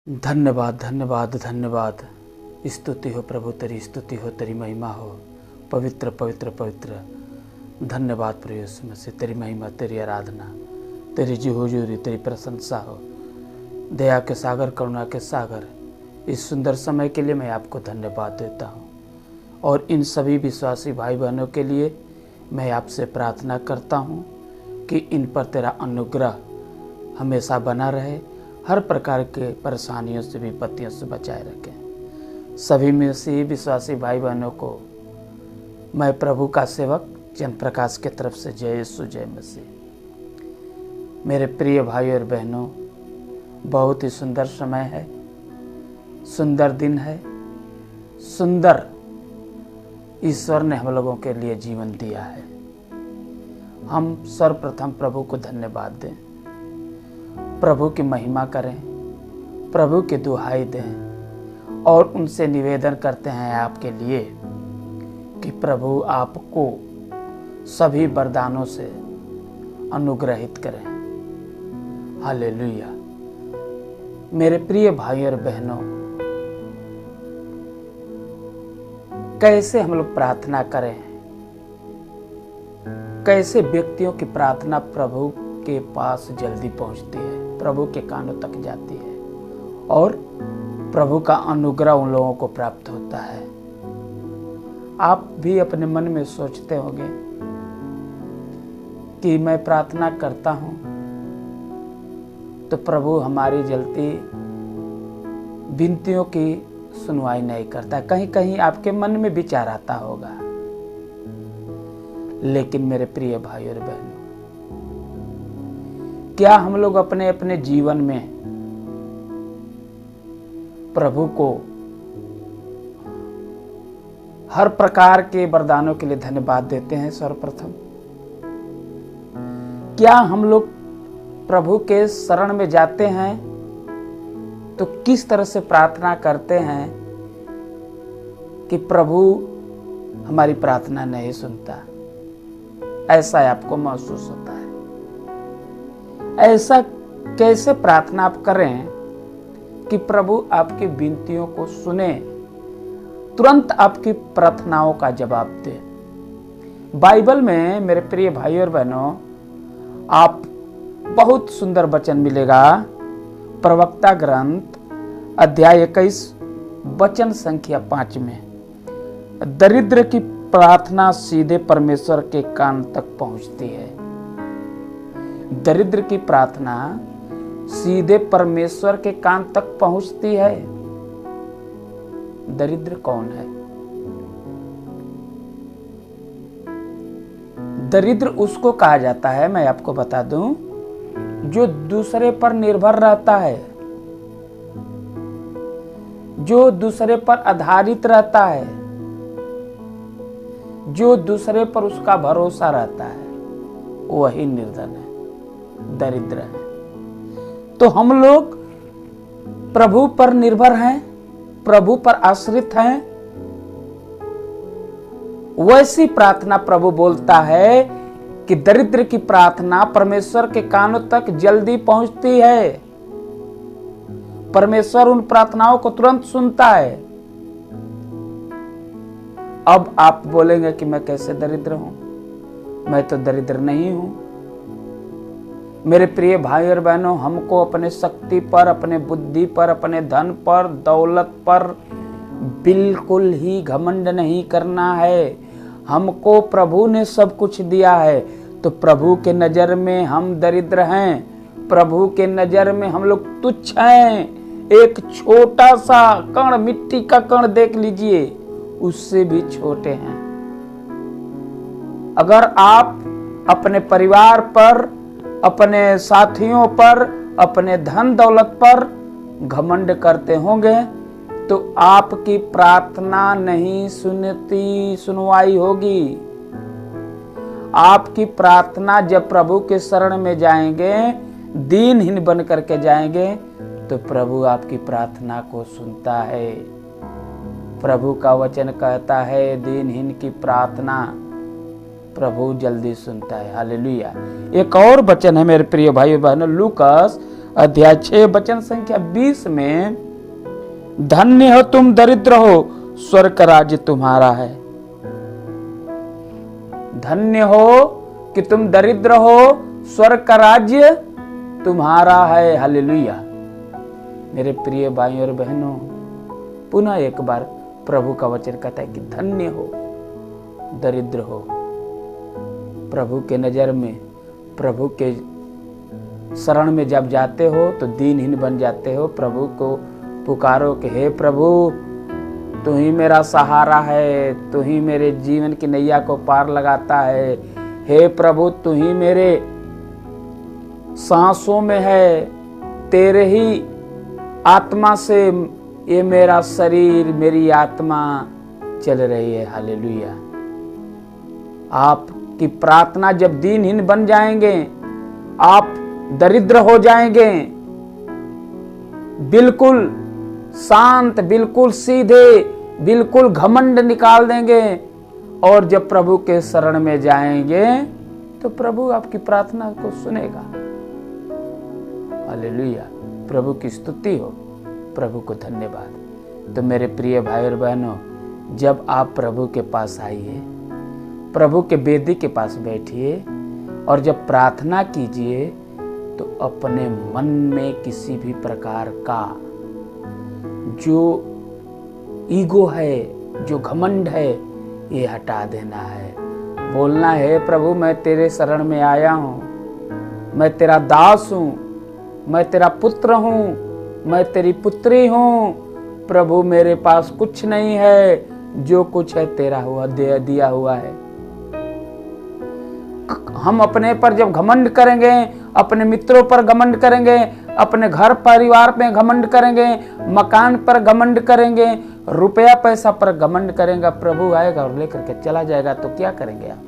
धन्यवाद धन्यवाद धन्यवाद। स्तुति हो प्रभु तेरी, स्तुति हो तेरी, महिमा हो। पवित्र पवित्र पवित्र। धन्यवाद प्रभु यीशु मसीह, तेरी महिमा, तेरी आराधना, तेरी जी हुजूरी, तेरी प्रशंसा हो। दया के सागर, करुणा के सागर, इस सुंदर समय के लिए मैं आपको धन्यवाद देता हूँ। और इन सभी विश्वासी भाई बहनों के लिए मैं आपसे प्रार्थना करता हूँ कि इन पर तेरा अनुग्रह हमेशा बना रहे, हर प्रकार के परेशानियों से, विपत्तियों से बचाए रखें। सभी मसीही विश्वासी भाई बहनों को मैं प्रभु का सेवक चंद प्रकाश की तरफ से जय यीशु, जय मसीह। मेरे प्रिय भाई और बहनों, बहुत ही सुंदर समय है, सुंदर दिन है, सुंदर ईश्वर ने हम लोगों के लिए जीवन दिया है। हम सर्वप्रथम प्रभु को धन्यवाद दें, प्रभु की महिमा करें, प्रभु की दुहाई दें और उनसे निवेदन करते हैं आपके लिए कि प्रभु आपको सभी वरदानों से अनुग्रहित करें। हालेलुया। मेरे प्रिय भाई और बहनों, कैसे हम लोग प्रार्थना करें, कैसे व्यक्तियों की प्रार्थना प्रभु के पास जल्दी पहुंचती है, प्रभु के कानों तक जाती है और प्रभु का अनुग्रह उन लोगों को प्राप्त होता है। आप भी अपने मन में सोचते होंगे कि मैं प्रार्थना करता हूं तो प्रभु हमारी जल्दी विनतियों की सुनवाई नहीं करता। कहीं कहीं आपके मन में विचार आता होगा, लेकिन मेरे प्रिय भाई और बहनों, क्या हम लोग अपने अपने जीवन में प्रभु को हर प्रकार के वरदानों के लिए धन्यवाद देते हैं? सर्वप्रथम, क्या हम लोग प्रभु के शरण में जाते हैं तो किस तरह से प्रार्थना करते हैं कि प्रभु हमारी प्रार्थना नहीं सुनता? ऐसा आपको महसूस होता है? ऐसा कैसे प्रार्थना आप करें कि प्रभु आपकी विनतियों को सुने, तुरंत आपकी प्रार्थनाओं का जवाब दे? बाइबल में मेरे प्रिय भाई और बहनों, आप बहुत सुंदर वचन मिलेगा। प्रवक्ता ग्रंथ अध्याय 21 वचन संख्या 5 में, दरिद्र की प्रार्थना सीधे परमेश्वर के कान तक पहुंचती है। दरिद्र की प्रार्थना सीधे परमेश्वर के कान तक पहुंचती है। दरिद्र कौन है? दरिद्र उसको कहा जाता है, मैं आपको बता दूं, जो दूसरे पर निर्भर रहता है, जो दूसरे पर आधारित रहता है, जो दूसरे पर उसका भरोसा रहता है, वही निर्धन है, दरिद्र है। तो हम लोग प्रभु पर निर्भर हैं, प्रभु पर आश्रित हैं। वैसी प्रार्थना प्रभु बोलता है कि दरिद्र की प्रार्थना परमेश्वर के कानों तक जल्दी पहुंचती है। परमेश्वर उन प्रार्थनाओं को तुरंत सुनता है। अब आप बोलेंगे कि मैं कैसे दरिद्र हूं? मैं तो दरिद्र नहीं हूं। मेरे प्रिय भाई और बहनों, हमको अपने शक्ति पर, अपने बुद्धि पर, अपने धन पर, दौलत पर बिल्कुल ही घमंड नहीं करना है। हमको प्रभु ने सब कुछ दिया है, तो प्रभु के नजर में हम दरिद्र हैं। प्रभु के नजर में हम लोग तुच्छ हैं। एक छोटा सा कण, मिट्टी का कण देख लीजिए, उससे भी छोटे हैं। अगर आप अपने परिवार पर, अपने साथियों पर, अपने धन दौलत पर घमंड करते होंगे तो आपकी प्रार्थना नहीं सुनवाई होगी। आपकी प्रार्थना जब प्रभु के शरण में जाएंगे, दीनहीन बन करके जाएंगे, तो प्रभु आपकी प्रार्थना को सुनता है। प्रभु का वचन कहता है, दीनहीन की प्रार्थना प्रभु जल्दी सुनता है। हालेलुया। एक और वचन है मेरे प्रिय भाई बहनों, लूकास अध्याय 6 वचन संख्या 20 में, धन्य हो तुम दरिद्र हो, स्वर्ग का राज्य तुम्हारा है। धन्य हो कि तुम दरिद्र हो, स्वर्ग का राज्य तुम्हारा है। हालेलुया। मेरे प्रिय भाइयों और बहनों, पुनः एक बार प्रभु का वचन कहता है कि धन्य हो दरिद्र हो। प्रभु के नजर में, प्रभु के शरण में जब जाते हो तो दीनहीन बन जाते हो। प्रभु को पुकारो कि हे प्रभु, तू ही मेरा सहारा है, तू ही मेरे जीवन की नैया को पार लगाता है। हे प्रभु, तू ही मेरे सांसों में है, तेरे ही आत्मा से ये मेरा शरीर, मेरी आत्मा चल रही है। हालेलुया। आपकी प्रार्थना जब दीनहीन बन जाएंगे, आप दरिद्र हो जाएंगे, बिल्कुल शांत, बिल्कुल सीधे, बिल्कुल घमंड निकाल देंगे, और जब प्रभु के शरण में जाएंगे तो प्रभु आपकी प्रार्थना को सुनेगा। हालेलुया। प्रभु की स्तुति हो, प्रभु को धन्यवाद। तो मेरे प्रिय भाई और बहनों, जब आप प्रभु के पास आइए, प्रभु के वेदी के पास बैठिए और जब प्रार्थना कीजिए तो अपने मन में किसी भी प्रकार का जो ईगो है, जो घमंड है, ये हटा देना है। बोलना है, प्रभु मैं तेरे शरण में आया हूँ, मैं तेरा दास हूँ, मैं तेरा पुत्र हूँ, मैं तेरी पुत्री हूँ। प्रभु मेरे पास कुछ नहीं है, जो कुछ है तेरा हुआ, दिया हुआ है। हम अपने पर जब घमंड करेंगे, अपने मित्रों पर घमंड करेंगे, अपने घर परिवार पे घमंड करेंगे, मकान पर घमंड करेंगे, रुपया पैसा पर घमंड करेंगे, प्रभु आएगा और लेकर के चला जाएगा, तो क्या करेंगे आप?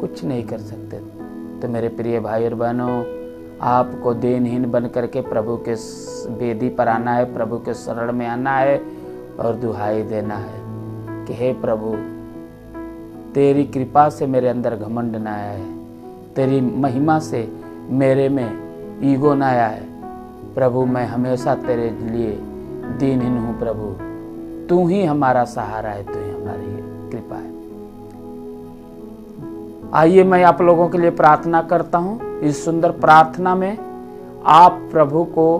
कुछ नहीं कर सकते। तो मेरे प्रिय भाई और बहनों, आपको दीनहीन बन करके प्रभु के वेदी पर आना है, प्रभु के शरण में आना है और दुहाई देना है कि हे प्रभु, तेरी कृपा से मेरे अंदर घमंड ना आया है, तेरी महिमा से मेरे में ईगो ना आया है। प्रभु मैं हमेशा तेरे लिए दीनहीन हूँ। प्रभु तू ही हमारा सहारा है, तू ही हमारी कृपा है। आइए मैं आप लोगों के लिए प्रार्थना करता हूँ। इस सुंदर प्रार्थना में आप प्रभु को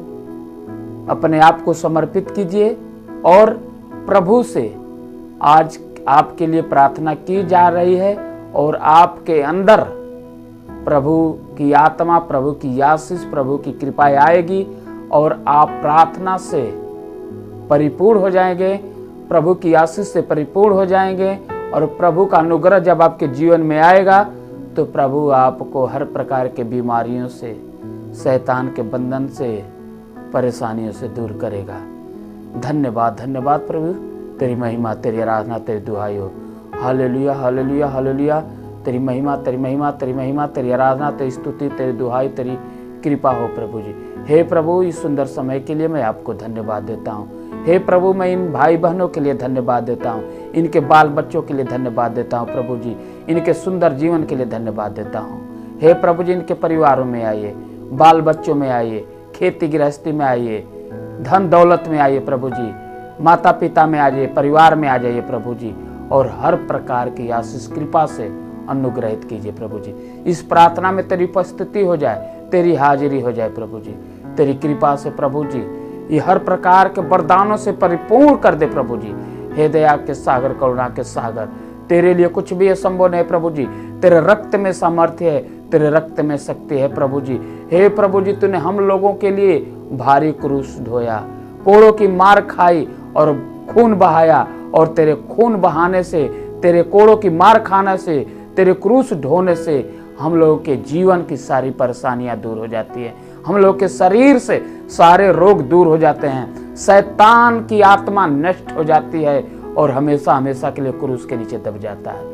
अपने आप को समर्पित कीजिए और प्रभु से आज आपके लिए प्रार्थना की जा रही है और आपके अंदर प्रभु की आत्मा, प्रभु की आशीष, प्रभु की कृपा आएगी और आप प्रार्थना से परिपूर्ण हो जाएंगे, प्रभु की आशीष से परिपूर्ण हो जाएंगे। और प्रभु का अनुग्रह जब आपके जीवन में आएगा तो प्रभु आपको हर प्रकार के बीमारियों से, शैतान के बंधन से, परेशानियों से दूर करेगा। धन्यवाद, धन्यवाद प्रभु। तेरी महिमा, तेरी आराधना, तेरी दुहाई हो। Hallelujah, hallelujah, hallelujah. तेरी महिमा, तेरी महिमा, तेरी महिमा, तेरी आराधना, तेरी स्तुति, तेरी दुहाई, तेरी कृपा हो प्रभु जी। हे प्रभु, इस सुंदर समय के लिए मैं आपको धन्यवाद देता हूँ। हे प्रभु, मैं इन भाई बहनों के लिए धन्यवाद देता हूँ, इनके बाल बच्चों के लिए धन्यवाद देता हूँ प्रभु जी, इनके सुंदर जीवन के लिए धन्यवाद देता हूँ। हे प्रभु जी, इनके परिवारों में आइए, बाल बच्चों में आइए, खेती गृहस्थी में आइए, धन दौलत में आइए प्रभु जी, माता पिता में आ जाइए, परिवार में आ जाइए प्रभु जी, और हर प्रकार की आशीष कृपा से अनुग्रहित कीजिए प्रभु जी। इस प्रार्थना में तेरी उपस्थिति हो जाए, तेरी हाजिरी हो जाए प्रभु जी। तेरी कृपा से प्रभु जी ये हर प्रकार के वरदानों से परिपूर्ण कर दे प्रभु जी। हे दया के सागर, करुणा के सागर, तेरे लिए कुछ भी असंभव नहीं प्रभु जी। तेरे रक्त में सामर्थ्य है, तेरे रक्त में शक्ति है प्रभु जी। हे प्रभु जी, तूने हम लोगों के लिए भारी क्रूस ढोया, कोड़ों की मार खाई और खून बहाया, और तेरे खून बहाने से, तेरे कोड़ों की मार खाने से, तेरे क्रूस ढोने से हम लोगों के जीवन की सारी परेशानियां दूर हो जाती है, हम लोग के शरीर से सारे रोग दूर हो जाते हैं, शैतान की आत्मा नष्ट हो जाती है और हमेशा हमेशा के लिए क्रूस के नीचे दब जाता है।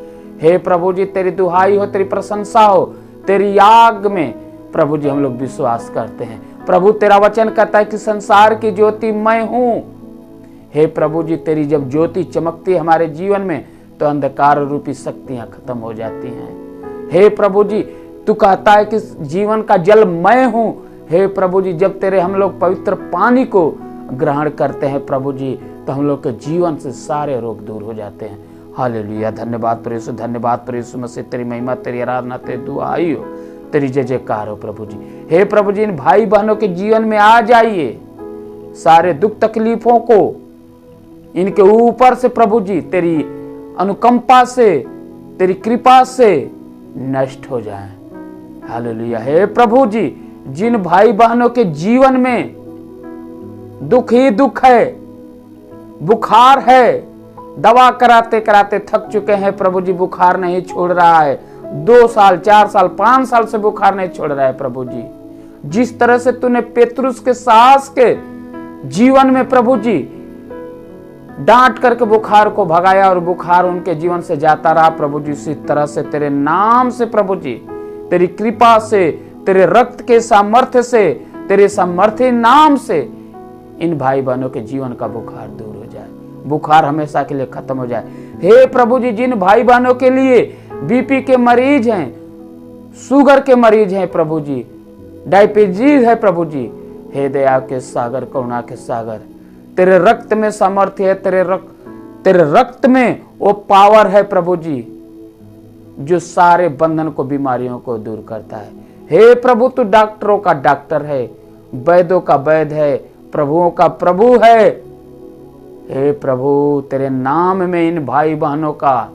हे प्रभु जी, तेरी दुहाई हो, तेरी प्रशंसा हो, तेरी आग में प्रभु जी हम लोग विश्वास करते हैं। प्रभु तेरा वचन कहता है कि संसार की ज्योति मैं हूं। हे प्रभु जी, तेरी जब ज्योति चमकती है हमारे जीवन में तो अंधकार रूपी शक्तियां खत्म हो जाती हैं। हे प्रभु जी, तू कहता है कि जीवन का जल मैं हूं। हे प्रभु जी, जब तेरे हम लोग पवित्र पानी को ग्रहण करते हैं प्रभु जी, तो हम लोग के जीवन से सारे रोग दूर हो जाते हैं। हालेलुया। धन्यवाद प्रभु यीशु, धन्यवाद प्रभु यीशु मसीह। तेरी महिमा, तेरी आराधना, तेरी दुआई हो, तेरी जय जयकार हो प्रभु जी। हे प्रभु जी, इन भाई बहनों के जीवन में आ जाइए, सारे दुख तकलीफों को इनके ऊपर से प्रभु जी तेरी अनुकंपा से, तेरी कृपा से नष्ट हो जाएं। हालेलुया। हे प्रभु जी, जिन भाई बहनों के जीवन में दुख ही दुख है, बुखार है, दवा कराते कराते थक चुके हैं प्रभु जी, बुखार नहीं छोड़ रहा है, 2 साल 4 साल 5 साल से बुखार नहीं छोड़ रहा है प्रभु जी। जिस तरह से तूने पेतरुस के साहस के जीवन में प्रभु जी डांट करके बुखार को भगाया और बुखार उनके जीवन से जाता रहा प्रभु जी, उसी तरह से तेरे नाम से प्रभु जी, तेरी कृपा से, तेरे रक्त के सामर्थ्य से, तेरे सामर्थ्य नाम से इन भाई बहनों के जीवन का बुखार दूर हो जाए, बुखार हमेशा के लिए खत्म हो जाए। हे प्रभु जी, जिन भाई बहनों के लिए बीपी के मरीज हैं, शुगर के मरीज हैं प्रभु जी, डायबिटीज है प्रभु जी, हे दया के सागर, करुणा के सागर, तेरे रक्त में सामर्थ्य है, तेरे रक्त में वो पावर है प्रभु जी, जो सारे बंधन को, बीमारियों को दूर करता है। हे प्रभु, तू डॉक्टरों का डॉक्टर है, वैद्यों का वैद्य है, प्रभुओं का प्रभु है। हे प्रभु, तेरे नाम में इन भाई बहनों का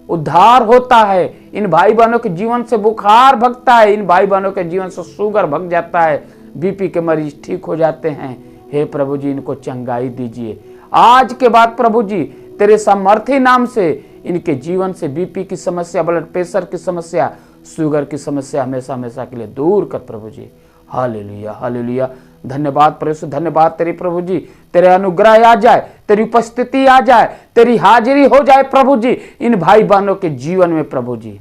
उद्धार होता है, इन भाई बहनों के जीवन से बुखार भगता है, इन भाई बहनों के जीवन से शुगर भग जाता है, बीपी के मरीज ठीक हो जाते हैं। हे प्रभु जी, इनको चंगाई दीजिए आज के बाद प्रभु जी, तेरे सामर्थ्य नाम से इनके जीवन से बीपी की समस्या, ब्लड प्रेशर की समस्या, शुगर की समस्या हमेशा हमेशा के लिए दूर कर प्रभु जी। Hallelujah, hallelujah. धन्यवाद प्रभु, धन्यवाद तेरी प्रभु जी, तेरे अनुग्रह आ जाए, तेरी उपस्थिति आ जाए, तेरी हाजिरी हो जाए प्रभु जी इन भाई बहनों के जीवन में प्रभु जी,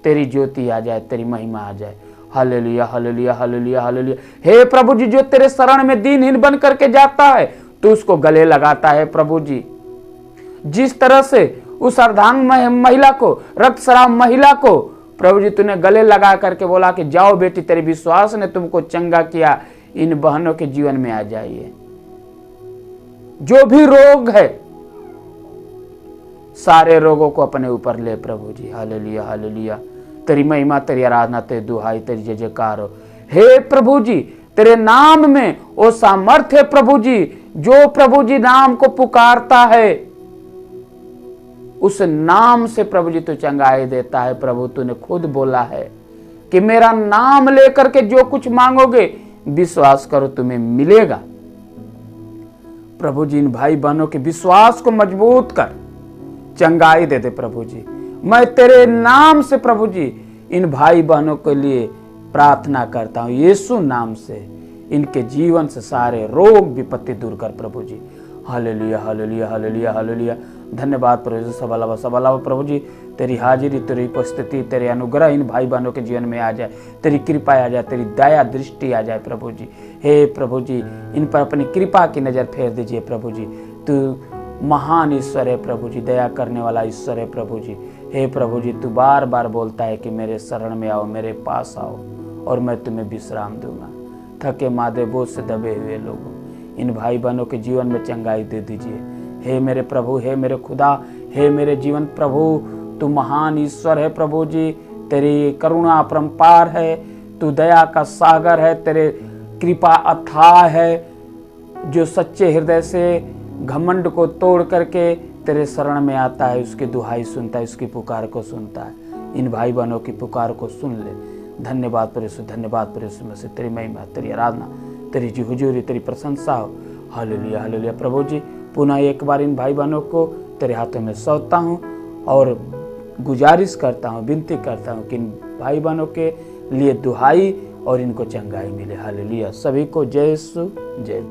तेरी ज्योति आ जाए, तेरी महिमा आ जाए। Hallelujah, hallelujah, hallelujah, hallelujah. हे प्रभु जी, जो तेरे शरण में दीनहीन बन करके जाता है, तू उसको गले लगाता है प्रभु जी। जिस तरह से उस अर्धांग महिला को, रक्तस्राव महिला को प्रभु जी तूने गले लगा करके बोला कि जाओ बेटी, तेरे विश्वास ने तुमको चंगा किया, इन बहनों के जीवन में आ जाइए। जो भी रोग है, सारे रोगों को अपने ऊपर ले प्रभु जी। Hallelujah, hallelujah. तेरी महिमा, तेरी आराधना, तेरी दुहाई, तेरी जय जयकार हो। हे प्रभु जी, तेरे नाम में वो सामर्थ्य प्रभु जी, जो प्रभु जी नाम को पुकारता है, उस नाम से प्रभु जी तू चंगाई देता है। प्रभु तूने खुद बोला है कि मेरा नाम लेकर के जो कुछ मांगोगे, विश्वास करो तुम्हें मिलेगा। प्रभु जी, इन भाई बहनों के विश्वास को मजबूत कर, चंगाई दे दे प्रभु जी। मैं तेरे नाम से प्रभु जी इन भाई बहनों के लिए प्रार्थना करता हूं, यीशु नाम से इनके जीवन से सारे रोग विपत्ति दूर कर प्रभु जी। Hallelujah, hallelujah, hallelujah, hallelujah. धन्यवाद प्रभु जी। सबलावा प्रभु जी, तेरी हाजिरी, तेरी उपस्थिति, तेरे अनुग्रह इन भाई बहनों के जीवन में आ जाए, तेरी कृपा आ जाए, तेरी दया दृष्टि आ जाए प्रभु जी। हे प्रभु जी, इन पर अपनी कृपा की नजर फेर दीजिए प्रभु जी। तू महान ईश्वर है प्रभु जी, दया करने वाला ईश्वर है प्रभु जी। हे प्रभु जी, तू बार बार बोलता है कि मेरे शरण में आओ, मेरे पास आओ और मैं तुम्हें विश्राम दूंगा। थके मादे बोझ से दबे हुए लोगों, इन भाई बहनों के जीवन में चंगाई दे दीजिए। हे मेरे प्रभु, हे मेरे खुदा, हे मेरे जीवन प्रभु, तू महान ईश्वर है प्रभु जी। तेरी करुणा अपरंपार है, तू दया का सागर है, तेरे कृपा अथाह है, जो सच्चे हृदय से घमंड को तोड़ करके तेरे शरण में आता है, उसकी दुहाई सुनता है, उसकी पुकार को सुनता है। इन भाई बहनों की पुकार को सुन ले। धन्यवाद परमेश्वर, धन्यवाद परमेश्वर में से तेरी महिमा, तेरी आराधना, तेरी जी हुजूरी, तेरी प्रशंसा हो। Hallelujah, hallelujah. प्रभु जी, पुनः एक बार इन भाई बहनों को तेरे हाथों में सौंपता हूँ और गुजारिश करता हूँ, विनती करता हूँ कि इन भाई बहनों के लिए दुहाई और इनको चंगाई मिले। हालेलुया। सभी को जय यीशु, जय।